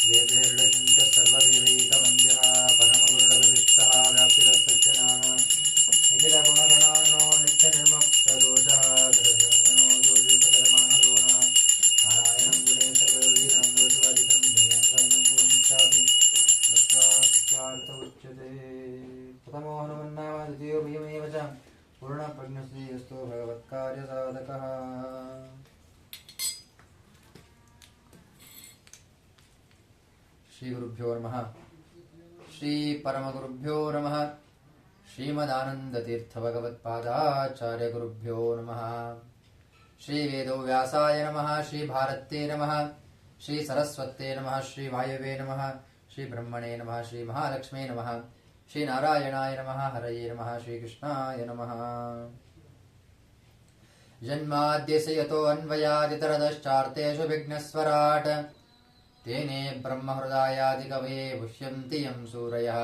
वेदैर्रचिन्त्य सर्वदेवैकवन्द्यः परमगुरुडगदिष्टः व्याप्तिरस्य नाम निखिलगुणगणार्णो नित्यनिर्मुक्तदोषः धर्मगणो दोषितधर्मानुगुणः नारायणं गुणे सर्ववीरं दोषवर्जितं ज्ञेयं शिक्षार्थ उच्यते। प्रथमो हनुमन्नाम द्वितीयो भीमैव च पूर्णप्रज्ञस्त्रीयस्तो भगवत्कार्यसाधकः। श्री गुरुभ्यो नमः। श्री परमगुरुभ्यो नमः। श्रीमदानंदतीर्थ भगवत्पादाचार्य गुरुभ्यो नमः। श्री वेदव्यासाय नमः। श्री भारते नमः। श्री सरस्वते नमः। श्री वायवे नमः। श्री ब्रह्मणे नमः। श्री महालक्ष्मी नमः। श्री नारायणाय नमः। हरये नमः। श्री कृष्णाय नमः। जन्माद्यस्य यतो अन्वयादितरतश्चार्तेषु विघ्नस्वराट् तेने ब्रह्महृदायादिकवये पुष्यन्ति यं सूरयः।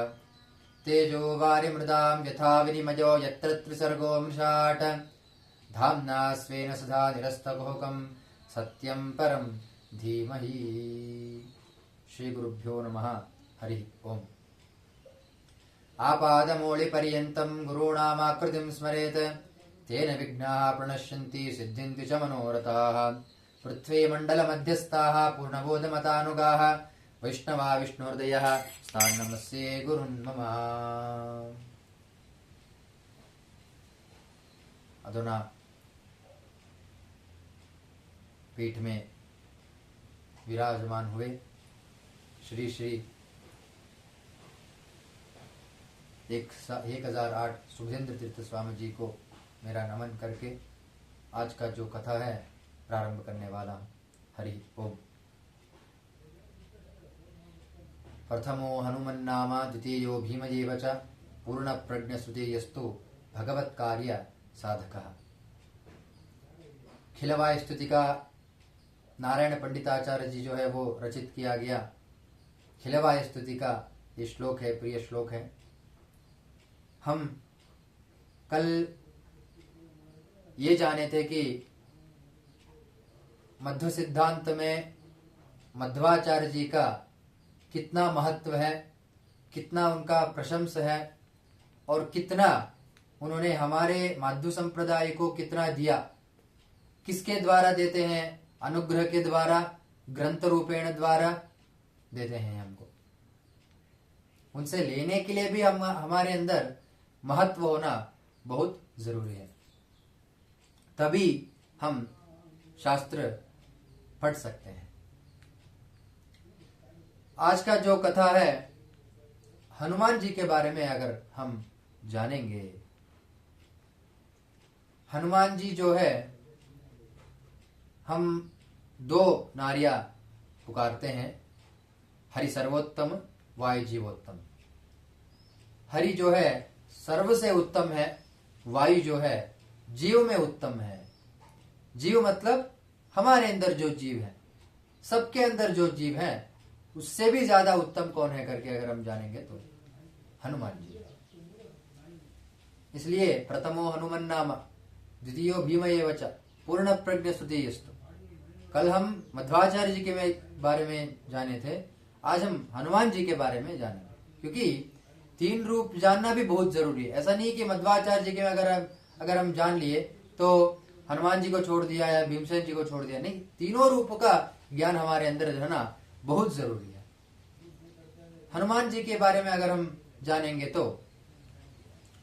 तेजो वारिमृदां यथा विनिमयो यत्र त्रिसर्गो मृषाट् धाम्ना स्वेन सदा निरस्तकुहकं सत्यं परं धीमहि। श्री गुरुभ्यो नमः। हरि ओम। आपादमौलिपर्यन्तं गुरूणामाकृतिं स्मरेत् तेन विघ्नाः प्रणश्यन्ति सिद्ध्यन्ति च मनोरथाः। पृथ्वीमण्डलमध्यस्थाः पूर्णबोधमतानुगाः वैष्णवा विष्णुहृदयः तान् नमस्ये गुरुन् मम। अधुना पीठ में विराजमान हुए श्री श्री 1008 सुभेंद्र तीर्थ स्वामी जी को मेरा नमन करके आज का जो कथा है प्रारंभ करने वाला हूं। हरि ओम। प्रथमो हनुमन्नाम द्वितीयो भीमयेव च पूर्णप्रज्ञस्तुतीयस्तु भगवत्कार्य साधकः। खिलवाय स्तुति का नारायण पंडिताचार्य जी जो है वो रचित किया गया खिलवाय स्तुति का ये श्लोक है, प्रिय श्लोक है। हम कल ये जाने थे कि मध्व सिद्धांत में मध्वाचार्य जी का कितना महत्व है, कितना उनका प्रशंस है और कितना उन्होंने हमारे माध्व संप्रदाय को कितना दिया। किसके द्वारा देते हैं? अनुग्रह के द्वारा, ग्रंथ रूपेण द्वारा देते हैं हमको। उनसे लेने के लिए भी हमारे अंदर महत्व होना बहुत जरूरी है, तभी हम शास्त्र पढ़ सकते हैं। आज का जो कथा है हनुमान जी के बारे में अगर हम जानेंगे, हनुमान जी जो है, हम दो नारियां पुकारते हैं, हरि सर्वोत्तम वायु जीवोत्तम। हरि जो है सर्व से उत्तम है, वायु जो है जीव में उत्तम है। जीव मतलब हमारे अंदर जो जीव है, सबके अंदर जो जीव है उससे भी ज्यादा उत्तम कौन है करके अगर हम जानेंगे तो हनुमान जी। इसलिए प्रथमो हनुमान नाम द्वितीयो भीमयेव च पूर्ण प्रज्ञ स्तुतीयस्तु। कल हम मध्वाचार्य जी के बारे में जाने थे, आज हम हनुमान जी के बारे में जानेंगे, क्योंकि तीन रूप जानना भी बहुत जरूरी है। ऐसा नहीं कि मध्वाचार्य जी के अगर हम जान लिए तो हनुमान जी को छोड़ दिया या भीमसेन जी को छोड़ दिया, नहीं, तीनों रूपों का ज्ञान हमारे अंदर रहना बहुत जरूरी है। हनुमान जी के बारे में अगर हम जानेंगे तो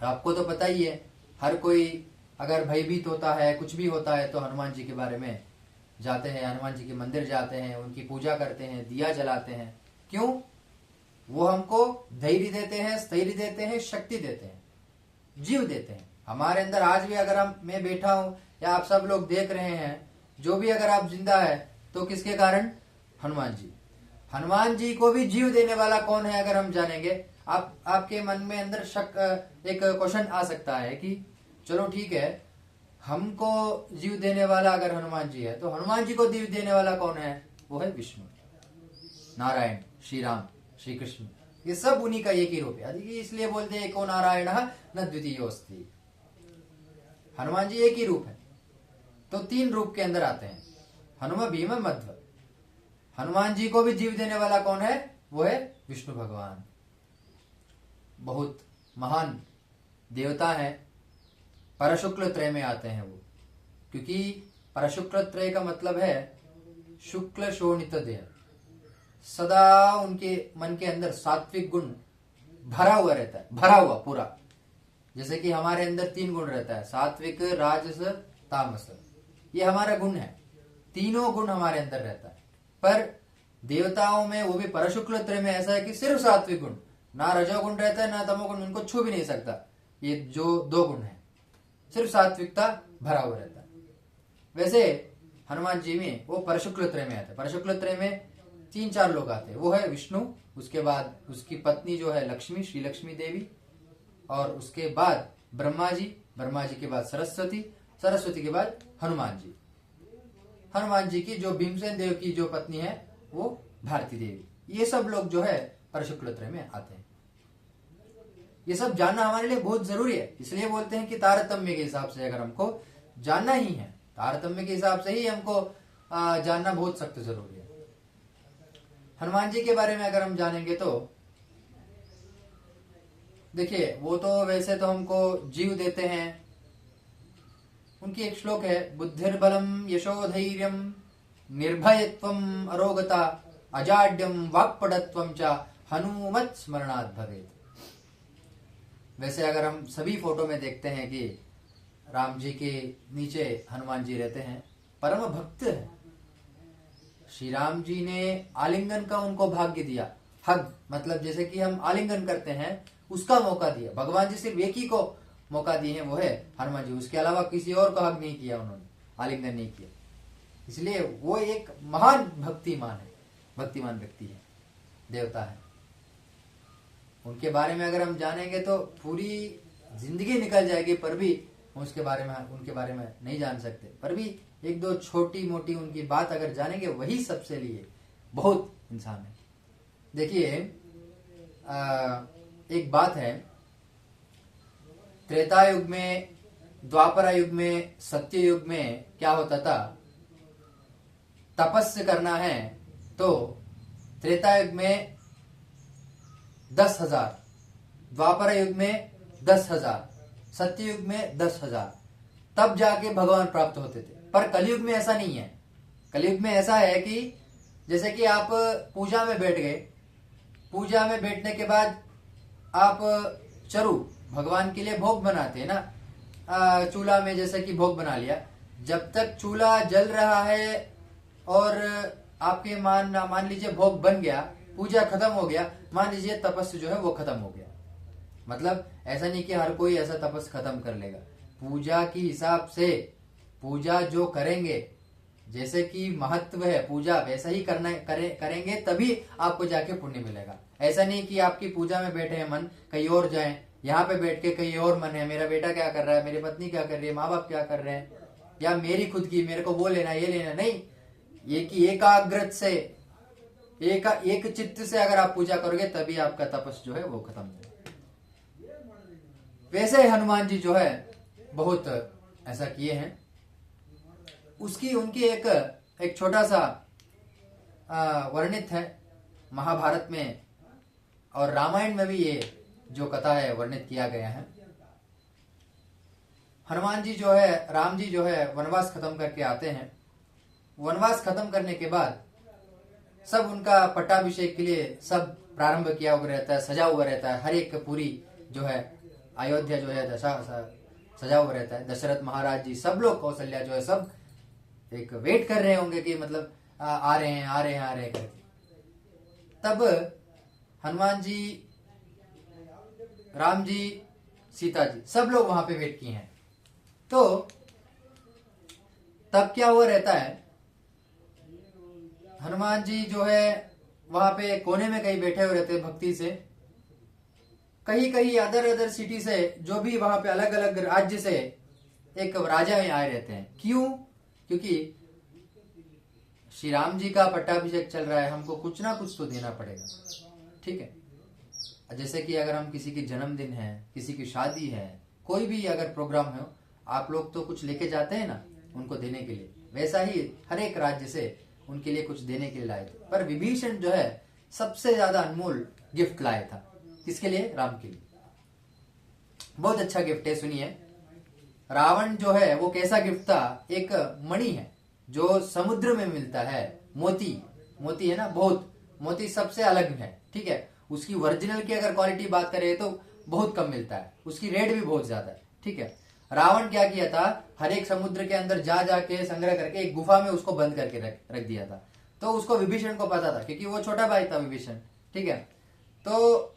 आपको तो पता ही है, हर कोई अगर भयभीत होता है, कुछ भी होता है तो हनुमान जी के बारे में जाते हैं, हनुमान जी के मंदिर जाते हैं, उनकी पूजा करते हैं, दिया जलाते हैं। क्यों? वो हमको धैर्य देते हैं, स्थैर्य देते हैं, शक्ति देते हैं, जीव देते हैं। हमारे अंदर आज भी अगर मैं बैठा हूं या आप सब लोग देख रहे हैं, जो भी अगर आप जिंदा है तो किसके कारण? हनुमान जी। हनुमान जी को भी जीव देने वाला कौन है अगर हम जानेंगे, आपके मन में अंदर शक, एक क्वेश्चन आ सकता है कि चलो ठीक है, हमको जीव देने वाला अगर हनुमान जी है तो हनुमान जी को जीव देने वाला कौन है? वो है विष्णु, नारायण, श्री राम, श्री कृष्ण। ये सब उन्हीं का एक ही रूप है। इसलिए बोलते हैं एको नारायण न द्वितीयोस्ति। हनुमान जी एक ही रूप है, तो तीन रूप के अंदर आते हैं, हनुम भीम मध्व। हनुमान जी को भी जीव देने वाला कौन है? वो है विष्णु भगवान। बहुत महान देवता है, परशुक्ल त्रय में आते हैं वो, क्योंकि परशुक्ल त्रय का मतलब है शुक्ल शोणित देह। सदा उनके मन के अंदर सात्विक गुण भरा हुआ रहता है, भरा हुआ पूरा। जैसे कि हमारे अंदर 3 गुण रहता है, सात्विक, राजस, तामस। ये हमारा गुण है, तीनों गुण हमारे अंदर रहता है। पर देवताओं में, वो भी परशुक्ल त्रय में ऐसा है कि सिर्फ सात्विक गुण, ना रजोगुण रहता है ना तमोगुण, उनको छू भी नहीं सकता। ये जो 2 गुण है, सिर्फ सात्विकता भरा हुआ रहता है। वैसे हनुमान जी में वो परशुक्ल त्रय में आते हैं। परशुक्ल त्रय में 3-4 लोग आते हैं। वो है विष्णु, उसके बाद उसकी पत्नी जो है लक्ष्मी, श्री लक्ष्मी देवी, और उसके बाद ब्रह्मा जी, ब्रह्मा जी के बाद सरस्वती, सरस्वती के बाद हनुमान जी। हनुमान जी की जो भीमसेन देव की जो पत्नी है वो भारती देवी। ये सब लोग जो है परशुक्ल त्रय में आते हैं। ये सब जानना हमारे लिए बहुत जरूरी है। इसलिए बोलते हैं कि तारतम्य के हिसाब से अगर हमको जानना ही है, तारतम्य के हिसाब से ही हमको जानना बहुत सख्त जरूरी है। हनुमान जी के बारे में अगर हम जानेंगे तो देखिए, वो तो वैसे तो हमको जीव देते हैं। उनकी एक श्लोक है, बुद्धिर्बलम यशोधैर्यम निर्भयत्वम अरोगता अजाड्यम वाक्पटत्वम च हनुमत स्मरणात् भवेत्। वैसे अगर हम सभी फोटो में देखते हैं कि राम जी के नीचे हनुमान जी रहते हैं, परम भक्त है। श्री राम जी ने आलिंगन का उनको भाग्य दिया। हग मतलब जैसे कि हम आलिंगन करते हैं, उसका मौका दिया। भगवान जी सिर्फ एक ही को मौका दिए हैं, वो है हनुमान जी। उसके अलावा किसी और को हग नहीं किया उन्होंने, आलिंगन नहीं किया। इसलिए वो एक महान भक्तिमान है, भक्तिमान व्यक्ति है, देवता है। उनके बारे में अगर हम जानेंगे तो पूरी जिंदगी निकल जाएगी, पर भी उनके बारे में नहीं जान सकते। पर भी 1-2 छोटी मोटी उनकी बात अगर जानेंगे, वही सबसे लिए बहुत इंसान है। देखिए, एक बात है, त्रेता युग में, द्वापर युग में, सत्य युग में क्या होता था? तपस्या करना है तो त्रेता युग में 10,000, द्वापर युग में 10,000, सत्य युग में 10,000, तब जाके भगवान प्राप्त होते थे। पर कलयुग में ऐसा नहीं है। कलयुग में ऐसा है कि जैसे कि आप पूजा में बैठ गए, पूजा में बैठने के बाद आप चरु भगवान के लिए भोग बनाते हैं ना, चूल्हा में जैसे कि भोग बना लिया। जब तक चूल्हा जल रहा है और आपके मान लीजिए भोग बन गया, पूजा खत्म हो गया, मान लीजिए तपस्या जो है वो खत्म हो गया। मतलब ऐसा नहीं कि हर कोई ऐसा तपस्या खत्म कर लेगा। पूजा की हिसाब से पूजा जो करेंगे, जैसे कि महत्व है पूजा, वैसा ही करेंगे तभी आपको जाके पुण्य मिलेगा। ऐसा नहीं कि आपकी पूजा में बैठे हैं, मन कहीं और जाए, यहाँ पे बैठ के कहीं और मन है, मेरा बेटा क्या कर रहा है, मेरी पत्नी क्या कर रही है, माँ बाप क्या कर रहे हैं, या मेरी खुद की, मेरे को वो लेना ये लेना, नहीं। ये कि एकाग्रत से, एक चित्त से अगर आप पूजा करोगे तभी आपका तपस्या जो है वो खत्म होगा। वैसे हनुमान जी जो है बहुत ऐसा किए हैं। उनकी एक छोटा सा वर्णित है महाभारत में, और रामायण में भी ये जो कथा है वर्णित किया गया है। हनुमान जी जो है, राम जी जो है वनवास खत्म करके आते हैं। वनवास खत्म करने के बाद सब उनका पट्टाभिषेक के लिए सब प्रारंभ किया हुआ रहता है, सजा हुआ रहता है। हर एक पूरी जो है अयोध्या जो है सजा हुआ रहता है। दशरथ महाराज जी, सब लोग, कौशल्या जो है, सब एक वेट कर रहे होंगे कि मतलब आ रहे हैं करके। तब हनुमान जी, राम जी, सीता जी, सब लोग वहां पे वेट किए हैं। तो तब क्या हुआ रहता है, हनुमान जी जो है वहां पे कोने में कहीं बैठे हुए रहते हैं भक्ति से। कहीं अदर सिटी से, जो भी वहां पे अलग अलग राज्य से एक राजा में आए रहते हैं। क्यों? क्योंकि श्री राम जी का पट्टाभिषेक चल रहा है, हमको कुछ ना कुछ तो देना पड़ेगा, ठीक है। जैसे कि अगर हम किसी की जन्मदिन है, किसी की शादी है, कोई भी अगर प्रोग्राम है, आप लोग तो कुछ लेके जाते हैं ना उनको देने के लिए। वैसा ही हर एक राज्य से उनके लिए कुछ देने के लिए लाए थे। पर विभीषण जो है सबसे ज्यादा अनमोल गिफ्ट लाया था। किसके लिए? राम के लिए। बहुत अच्छा गिफ्ट है, सुनिए। रावण जो है वो कैसा गिफ्ट था? एक मणि है जो समुद्र में मिलता है, मोती। मोती है ना, बहुत मोती सबसे अलग है, ठीक है। उसकी ओरिजिनल की अगर क्वालिटी बात करें तो बहुत कम मिलता है, उसकी रेट भी बहुत ज्यादा है, ठीक है। रावण क्या किया था, हर एक समुद्र के अंदर जा जाके संग्रह करके एक गुफा में उसको बंद करके रख दिया था। तो उसको विभीषण को पता था, क्योंकि वो छोटा भाई था विभीषण, ठीक है। तो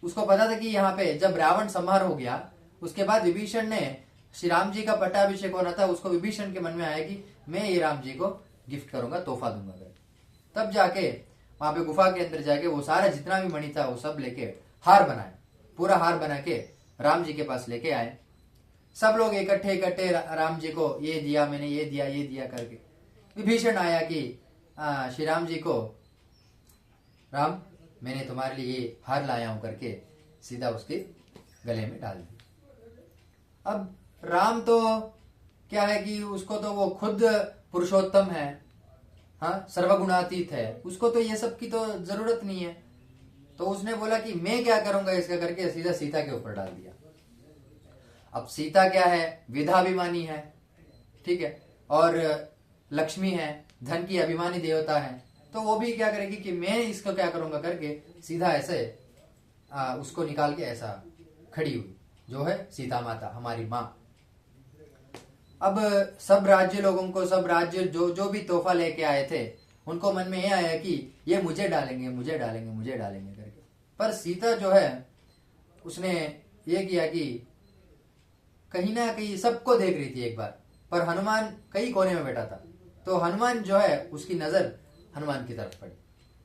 उसको पता था कि यहाँ पे जब रावण संहार हो गया, उसके बाद विभीषण ने, श्री राम जी का पट्टाभिषेक होना था, उसको विभीषण के मन में आया कि मैं ये राम जी को गिफ्ट करूंगा, तोहफा दूंगा करके। तब जाके वहां पे गुफा के अंदर जाके वो सारा जितना भी मणि था वो सब लेके हार बनाए, पूरा हार बना के राम जी के पास लेके आए। सब लोग इकट्ठे इकट्ठे राम जी को ये दिया, मैंने ये दिया करके। विभीषण आया कि श्री राम जी को, राम मैंने तुम्हारे लिए ये हार लाया हूं करके सीधा उसके गले में डाल दिया। अब राम तो क्या है कि उसको तो वो खुद पुरुषोत्तम है, हाँ, सर्वगुणातीत है, उसको तो ये सब की तो जरूरत नहीं है। तो उसने बोला कि मैं क्या करूंगा इसका करके सीधा सीता के ऊपर डाल दिया। अब सीता क्या है, विधाभिमानी है, ठीक है, और लक्ष्मी है, धन की अभिमानी देवता है। तो वो भी क्या करेगी कि मैं इसको क्या करूंगा करके सीधा ऐसे उसको निकाल के ऐसा खड़ी हुई, जो है सीता माता, हमारी माँ। अब सब राज्य लोगों को, सब राज्य जो भी तोहफा लेके आए थे, उनको मन में ये आया कि ये मुझे डालेंगे करके। पर सीता जो है उसने ये किया कि कहीं ना कहीं सबको देख रही थी एक बार, पर हनुमान कई कोने में बैठा था। तो हनुमान जो है उसकी नजर हनुमान की तरफ पड़ी।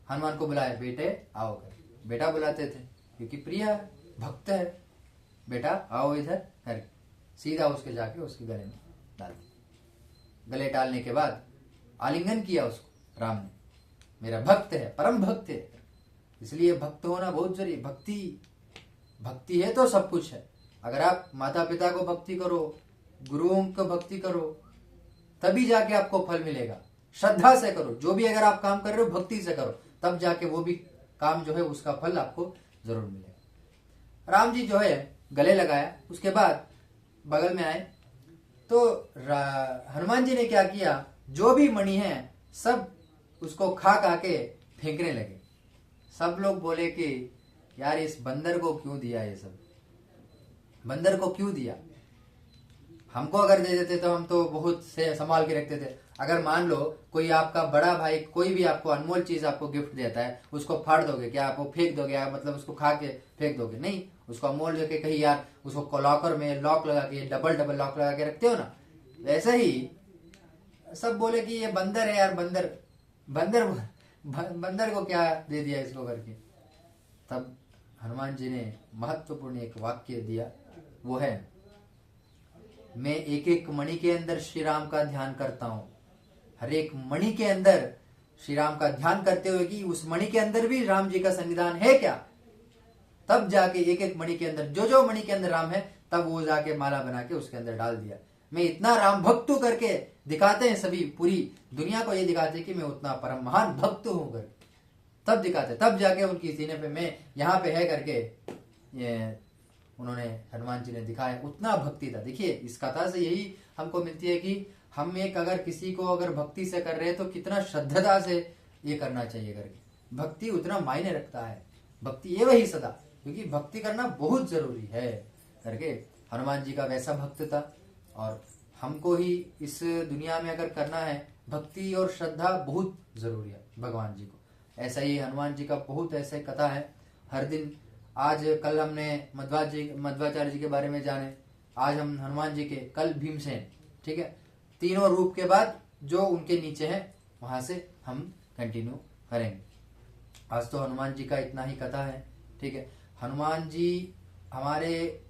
हनुमान को बुलाया, बेटे आओ कर। बेटा बुलाते थे क्योंकि प्रिय है, भक्त है, बेटा आओ इधर कर। सीधा उसके जाके उसके गले में डाल दिया। गले डालने के बाद आलिंगन किया उसको राम ने, मेरा भक्त है, परम भक्त है। इसलिए भक्त होना बहुत जरूरी। भक्ति है तो सब कुछ है। अगर आप माता पिता को भक्ति करो, गुरुओं को भक्ति करो, तभी जाके आपको फल मिलेगा। श्रद्धा से करो, जो भी अगर आप काम कर रहे हो भक्ति से करो, तब जाके वो भी काम जो है उसका फल आपको जरूर मिलेगा। राम जी जो है गले लगाया, उसके बाद बगल में आए तो हनुमान जी ने क्या किया, जो भी मणि है सब उसको खा के फेंकने लगे। सब लोग बोले कि यार इस बंदर को क्यों दिया, ये सब बंदर को क्यों दिया। हमको अगर दे देते तो हम तो बहुत से संभाल के रखते थे। अगर मान लो कोई आपका बड़ा भाई कोई भी आपको अनमोल चीज आपको गिफ्ट देता है, उसको फाड़ दोगे क्या? आप वो फेंक दोगे? आप मतलब उसको खा के फेंक दोगे? नहीं, उसको अनमोल देके कहीं यार उसको लॉकर में लॉक लगा के, डबल लॉक लगा के रखते हो ना, वैसे ही सब बोले कि ये बंदर है यार, बंदर को क्या दे दिया इसको करके। तब हनुमान जी ने महत्वपूर्ण एक वाक्य दिया, वो है, मैं एक एक मणि के अंदर श्री राम का ध्यान करता हूं। हर एक मणि के अंदर श्री राम का ध्यान करते हुए कि उस मणि के अंदर भी राम जी का सन्निधान है क्या। तब जाके एक एक मणि के अंदर, जो मणि के अंदर राम है, तब वो जाके माला बना के उसके अंदर डाल दिया। मैं इतना राम भक्त हूं करके दिखाते हैं सभी, पूरी दुनिया को ये दिखाते हैं कि मैं उतना परम महान भक्त हूं करके, तब दिखाते, तब जाके उनकी सीने पे मैं यहाँ पे है करके ये उन्होंने, हनुमान जी ने दिखाया। उतना भक्ति था। देखिए इस कथा से यही हमको मिलती है कि हम एक अगर किसी को अगर भक्ति से कर रहे हैं तो कितना श्रद्धा से ये करना चाहिए करके। भक्ति उतना मायने रखता है, भक्ति ये वही सदा, क्योंकि भक्ति करना बहुत जरूरी है करके हनुमान जी का वैसा भक्त था। और हमको ही इस दुनिया में अगर करना है, भक्ति और श्रद्धा बहुत जरूरी है भगवान जी को। ऐसा ही हनुमान जी का बहुत ऐसे कथा है हर दिन। आज कल हमने मध्वाचार्य जी के बारे में जाने, आज हम हनुमान जी के, कल भीमसेन, ठीक है। तीनों रूप के बाद जो उनके नीचे है वहां से हम कंटिन्यू करेंगे। आज तो हनुमान जी का इतना ही कथा है, ठीक है। हनुमान जी हमारे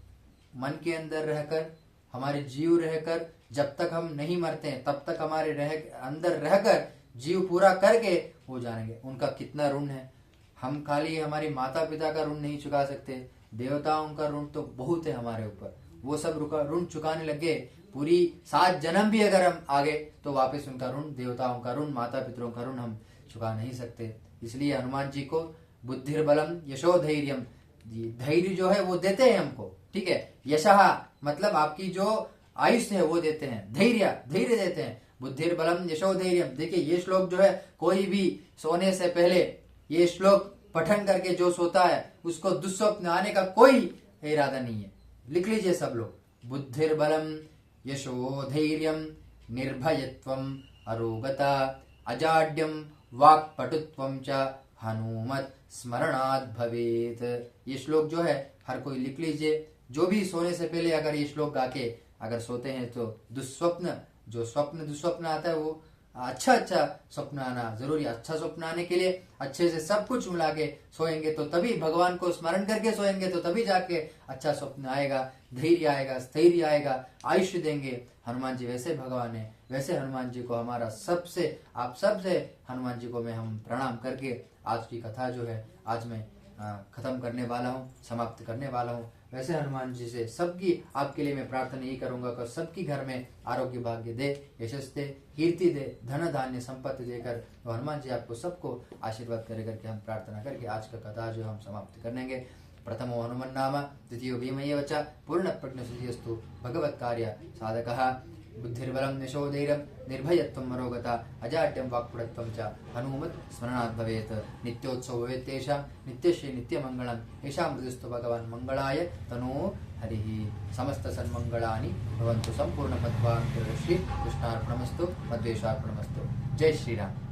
मन के अंदर रहकर, हमारे जीव रहकर, जब तक हम नहीं मरते हैं तब तक हमारे अंदर रहकर जीव पूरा करके वो जानेंगे उनका कितना ऋण है। हम खाली हमारी माता पिता का ऋण नहीं चुका सकते, देवताओं का ऋण तो बहुत है हमारे ऊपर। वो सब ऋण चुकाने लगे, पूरी 7 जन्म भी अगर हम आगे तो वापस उनका ऋण, देवताओं का ऋण, माता पितरों का ऋण हम चुका नहीं सकते। इसलिए हनुमान जी को बुद्धिर्बलम यशोधैर्यम, धैर्य जो है वो देते हैं हमको, ठीक है। यशः मतलब आपकी जो आयुष्य है वो देते हैं, धैर्य देते हैं। बुद्धिर्बलम यशोधैर्यम, देखिए ये श्लोक जो है, कोई भी सोने से पहले ये श्लोक पठन करके जो सोता है उसको दुस्वप्न आने का कोई इरादा नहीं है। लिख लीजिए सब लोग, बुद्धिर्बलम यशोधैर्यम निर्भयत्वम अरोगता अजाड्यम वाक्पटुत्वम च हनुमत स्मरणात् भवेत। ये श्लोक जो है हर कोई लिख लीजिए। जो भी सोने से पहले अगर ये श्लोक गा के अगर सोते हैं तो दुस्वप्न, जो स्वप्न दुस्वप्न आता है वो अच्छा स्वप्न आना जरूरी। अच्छा स्वप्न आने के लिए अच्छे से सब कुछ मिला के सोएंगे तो तभी, भगवान को स्मरण करके सोएंगे तो तभी जाके अच्छा स्वप्न आएगा, धैर्य आएगा, स्थैर्य आएगा, आयुष्य देंगे। हनुमान जी वैसे भगवान है, वैसे हनुमान जी को हमारा सबसे, आप सबसे हनुमान जी को मैं हम प्रणाम करके आज की कथा जो है आज मैं खत्म करने वाला हूँ, समाप्त करने वाला हूँ। वैसे हनुमान जी से सबकी, आपके लिए मैं प्रार्थना यही करूंगा कि सबकी घर में आरोग्य भाग्य दे, यशस्वी दे, कीर्ति दे, धन धान्य संपत्ति देकर तो हनुमान जी आपको सबको आशीर्वाद करे करके हम प्रार्थना करके आज का कथा जो हम समाप्त करेंगे। प्रथमो हनुमन् नाम द्वितीयो भीमैव च पूर्ण प्रज्ञसिद्धिस्तु भगवत् कार्य साधकः बुद्धिर्बलं यशोधैर्यं निर्भयत्वं अरोगता अजाड्यं वाक्पटुत्वं च हनुमत् स्मरणात् भवेत्। नित्योत्सवो भवेत् तेषां नित्यश्री नित्यमङ्गलं येषां हृदिस्तु भगवान् मङ्गलाय तनो हरिः। समस्त सन्मङ्गलानि भवन्तु। सम्पूर्ण पद्वान् श्री कृष्णार्पणमस्तु, मद्वेषार्पणमस्तु। जय श्री राम।